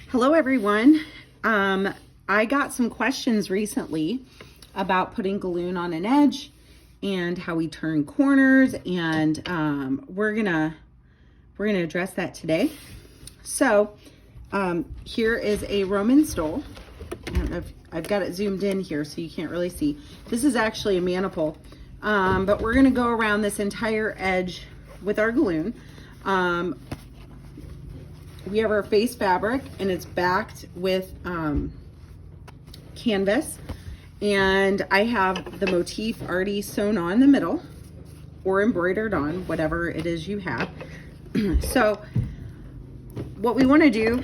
Hello everyone. I got some questions recently about putting galloon on an edge and how we turn corners, and we're gonna address that today. So here is a Roman stole. I don't know if I've got it zoomed in here so you can't really see. This is actually a maniple, but we're gonna go around this entire edge with our galloon. We have our face fabric and it's backed with canvas, and I have the motif already sewn on the middle or embroidered on, whatever it is you have. So what we want to do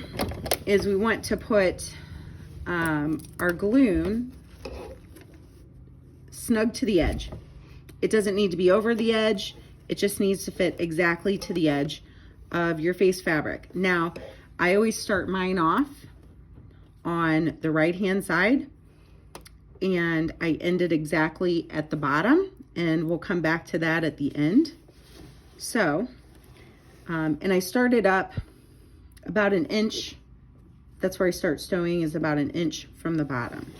is we want to put our galloon snug to the edge. It doesn't need to be over the edge. It just needs to fit exactly to the edge of your face fabric. Now, I always start mine off on the right hand side and I end it exactly at the bottom, and we'll come back to that at the end. So, and I started up about an inch. That's where I start sewing, is about an inch from the bottom.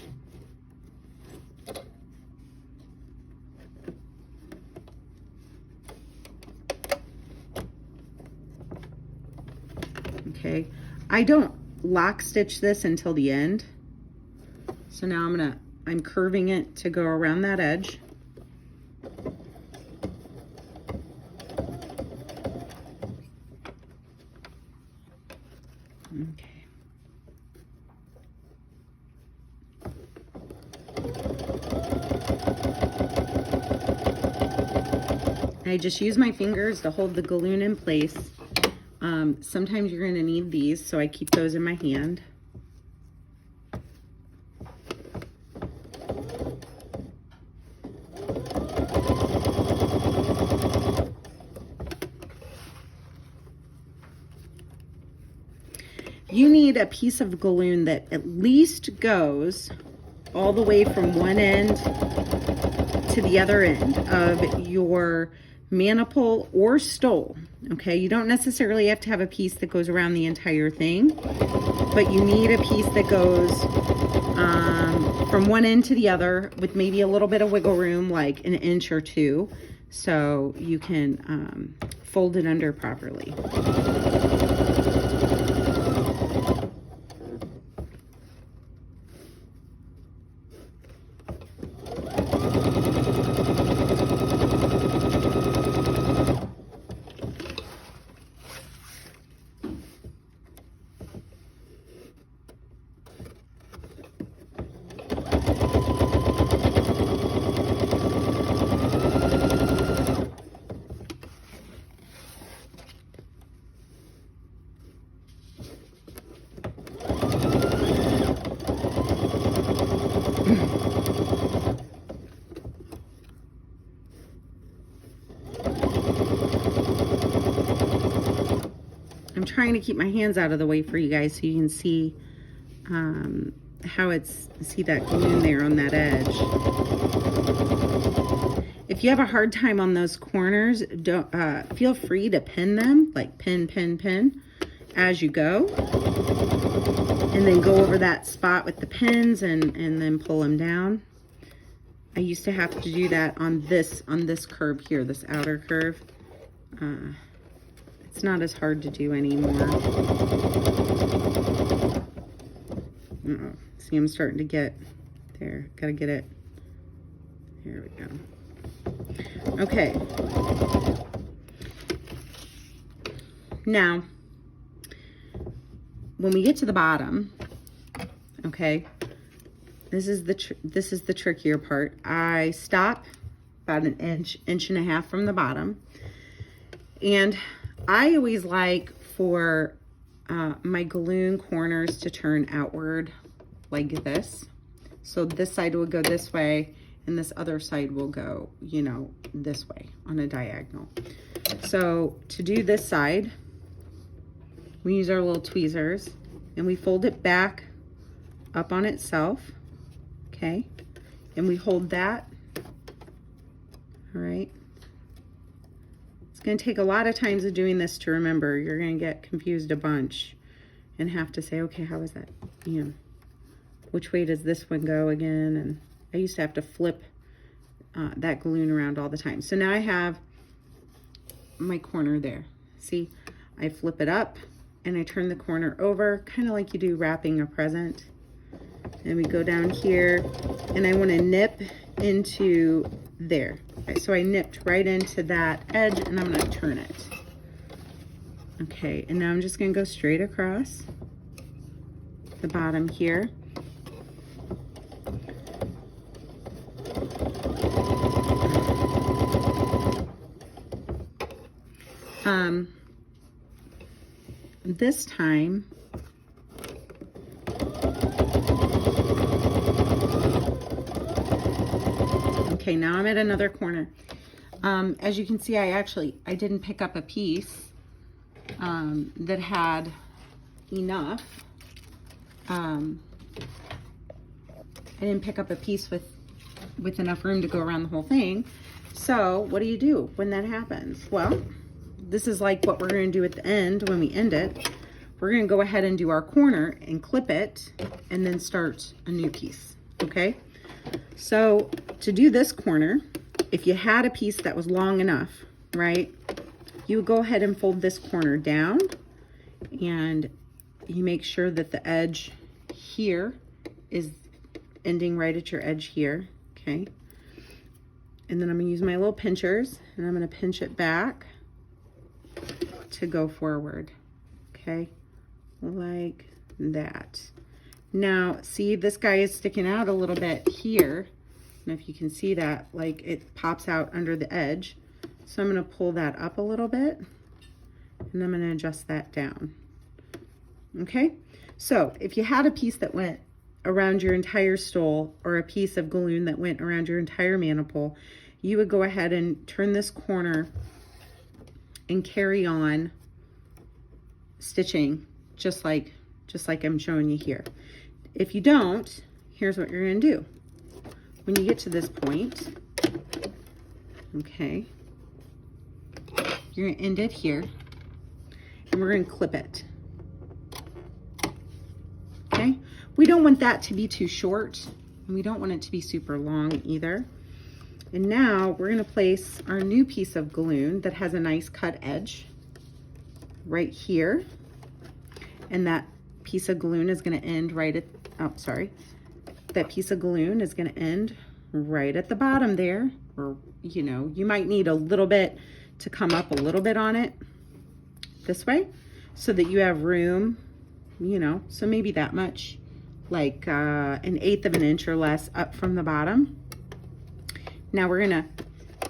Okay, I don't lock stitch this until the end. So now I'm curving it to go around that edge. Okay. I just use my fingers to hold the galloon in place. Sometimes you're going to need these, so I keep those in my hand. You need a piece of galloon that at least goes all the way from one end to the other end of your maniple or stole. Okay, you don't necessarily have to have a piece that goes around the entire thing, but you need a piece that goes from one end to the other with maybe a little bit of wiggle room, like an inch or two, so you can fold it under properly. I'm trying to keep my hands out of the way for you guys so you can see how see that galloon there on that edge. If you have a hard time on those corners, don't feel free to pin them, like pin as you go, and then go over that spot with the pins and then pull them down. I used to have to do that on this curve here, this outer curve. It's not as hard to do anymore. See, I'm starting to get there. Gotta get it. There we go. Okay. Now, when we get to the bottom, okay, this is the trickier part. I stop about an inch and a half from the bottom, and I always like for my galloon corners to turn outward like this. So this side will go this way and this other side will go, you know, this way on a diagonal. So to do this side, we use our little tweezers and we fold it back up on itself, okay? And we hold that, all right? It's going to take a lot of times of doing this to remember. You're going to get confused a bunch. and have to say, okay, how is that? You know, which way does this one go again? And I used to have to flip that galloon around all the time. So now I have my corner there. See, I flip it up and I turn the corner over, kind of like you do wrapping a present. And we go down here, and I want to nip into there. Okay, so I nipped right into that edge, and I'm going to turn it. Okay, and now I'm just going to go straight across the bottom here. This time, okay, now I'm at another corner. As you can see, I didn't pick up a piece that had enough. I didn't pick up a piece with enough room to go around the whole thing. So what do you do when that happens? Well, this is like what we're going to do at the end when we end it. We're going to go ahead and do our corner and clip it and then start a new piece, okay? So to do this corner, if you had a piece that was long enough, right, you would go ahead and fold this corner down, and you make sure that the edge here is ending right at your edge here, okay? And then I'm going to use my little pinchers, and I'm going to pinch it back to go forward, okay, like that. Now, see, this guy is sticking out a little bit here, and if you can see that, like, it pops out under the edge. So I'm going to pull that up a little bit, and I'm going to adjust that down, okay? So if you had a piece that went around your entire stole, or a piece of galloon that went around your entire maniple, you would go ahead and turn this corner and carry on stitching just like I'm showing you here. If you don't, here's what you're going to do. When you get to this point, okay, you're going to end it here, and we're going to clip it. Okay, we don't want that to be too short, and we don't want it to be super long either. And now we're going to place our new piece of galloon that has a nice cut edge right here. And that piece of galloon is going to end right at, oh, sorry. That piece of galloon is going to end right at the bottom there. Or, you know, you might need a little bit to come up a little bit on it this way so that you have room, you know, so maybe that much, like 1/8 of an inch or less up from the bottom. Now we're gonna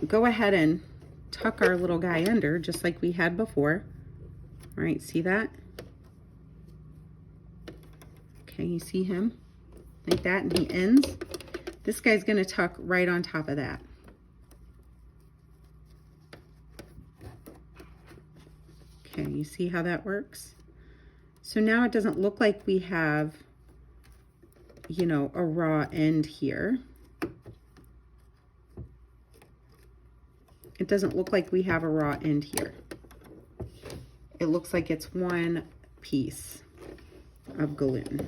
go ahead and tuck our little guy under just like we had before. All right, see that? Okay, you see him like that, and he ends. This guy's gonna tuck right on top of that. Okay, you see how that works? So now it doesn't look like we have, you know, a raw end here. It doesn't look like we have a raw end here. It looks like it's one piece of galloon.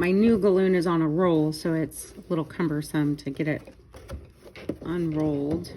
My new galloon is on a roll, so it's a little cumbersome to get it unrolled.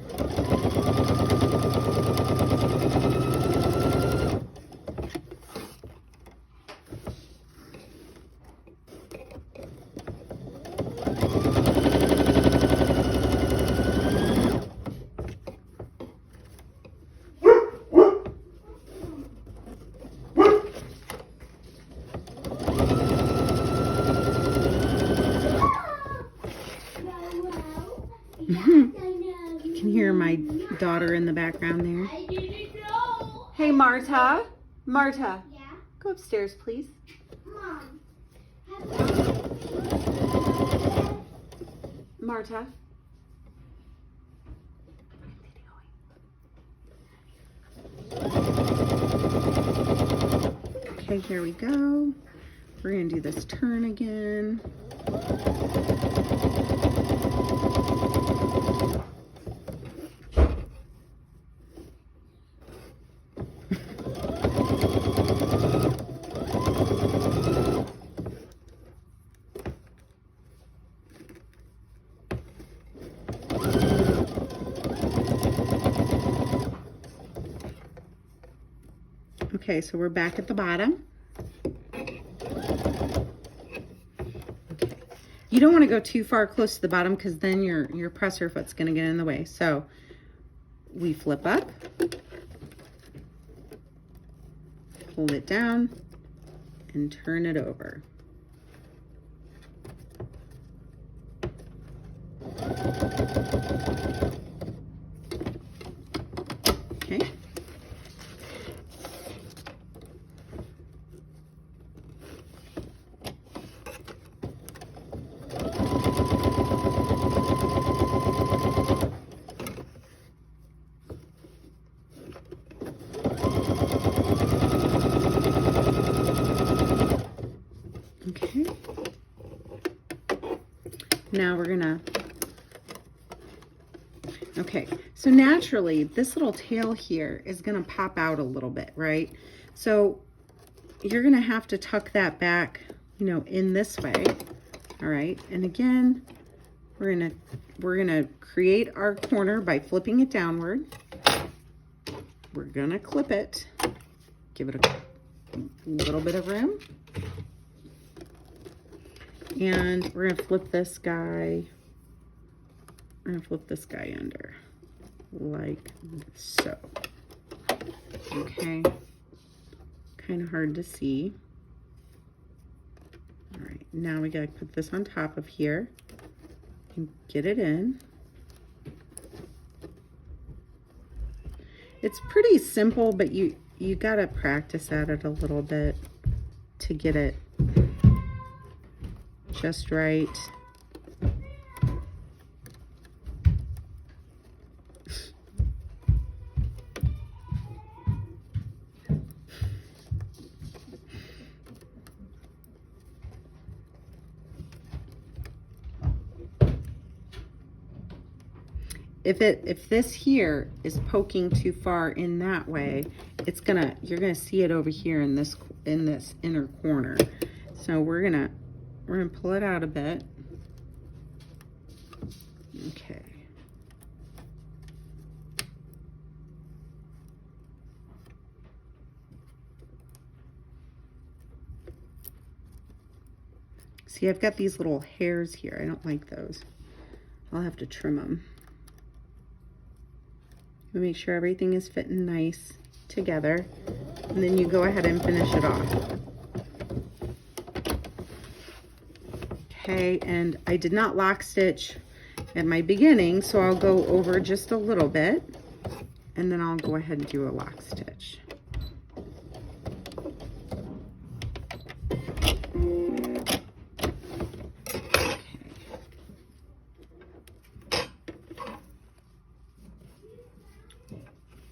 You can hear my daughter in the background there. I didn't know. Hey, Marta. Marta. Yeah? Go upstairs, please. Mom. Marta. Okay, here we go. We're going to do this turn again. Okay, so we're back at the bottom. Okay. You don't want to go too far close to the bottom because then your presser foot's going to get in the way. So we flip up, hold it down, and turn it over. Okay. Okay. Now we're gonna, okay, so naturally this little tail here is gonna pop out a little bit, right? So you're gonna have to tuck that back, you know, in this way. All right, and again, we're gonna create our corner by flipping it downward. We're gonna clip it, give it a little bit of room. And we're gonna flip this guy, under, like so. Okay, kind of hard to see. All right, now we gotta put this on top of here and get it in. It's pretty simple, but you gotta practice at it a little bit to get it just right. If this here is poking too far in that way, you're gonna see it over here in this inner corner. So we're gonna pull it out a bit. Okay. See, I've got these little hairs here. I don't like those. I'll have to trim them. Make sure everything is fitting nice together, and then you go ahead and finish it off. Okay, and I did not lock stitch at my beginning, so I'll go over just a little bit, and then I'll go ahead and do a lock stitch.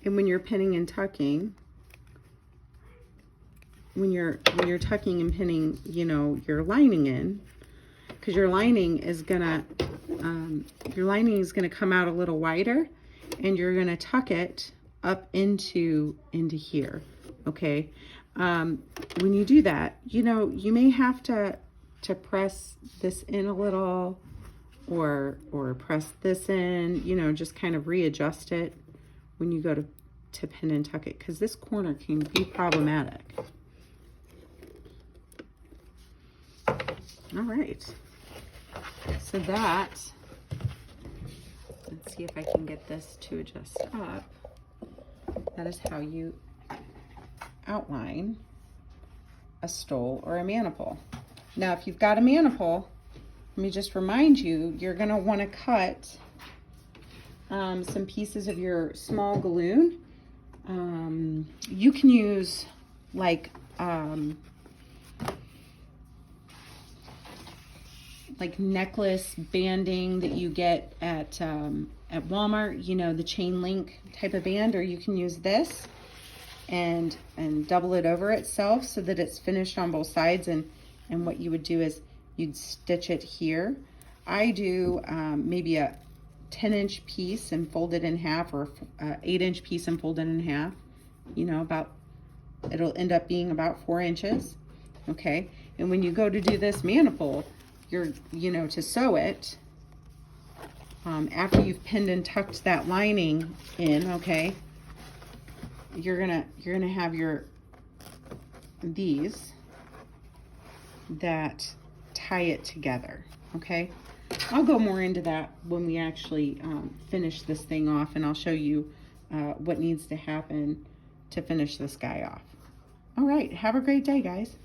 And when you're pinning and tucking, when you're tucking and pinning, you know, your lining in, because your lining is gonna come out a little wider, and you're gonna tuck it up into here. Okay, when you do that, you know, you may have to to press this in a little, or press this in, you know, just kind of readjust it when you go to pin and tuck it, because this corner can be problematic. All right, so that, let's see if I can get this to adjust up. That is how you outline a stole or a maniple. Now, if you've got a maniple, let me just remind you, you're going to want to cut some pieces of your small galloon. You can use like necklace banding that you get at Walmart, you know, the chain link type of band, or you can use this and double it over itself so that it's finished on both sides. And what you would do is you'd stitch it here. I do maybe a 10-inch piece and fold it in half, or an 8-inch piece and fold it in half. You know, about, it'll end up being about 4 inches. Okay, and when you go to do this maniple, you know, to sew it, after you've pinned and tucked that lining in, okay, you're gonna have these that tie it together. Okay, I'll go more into that when we actually finish this thing off, and I'll show you what needs to happen to finish this guy off. All right, have a great day, guys.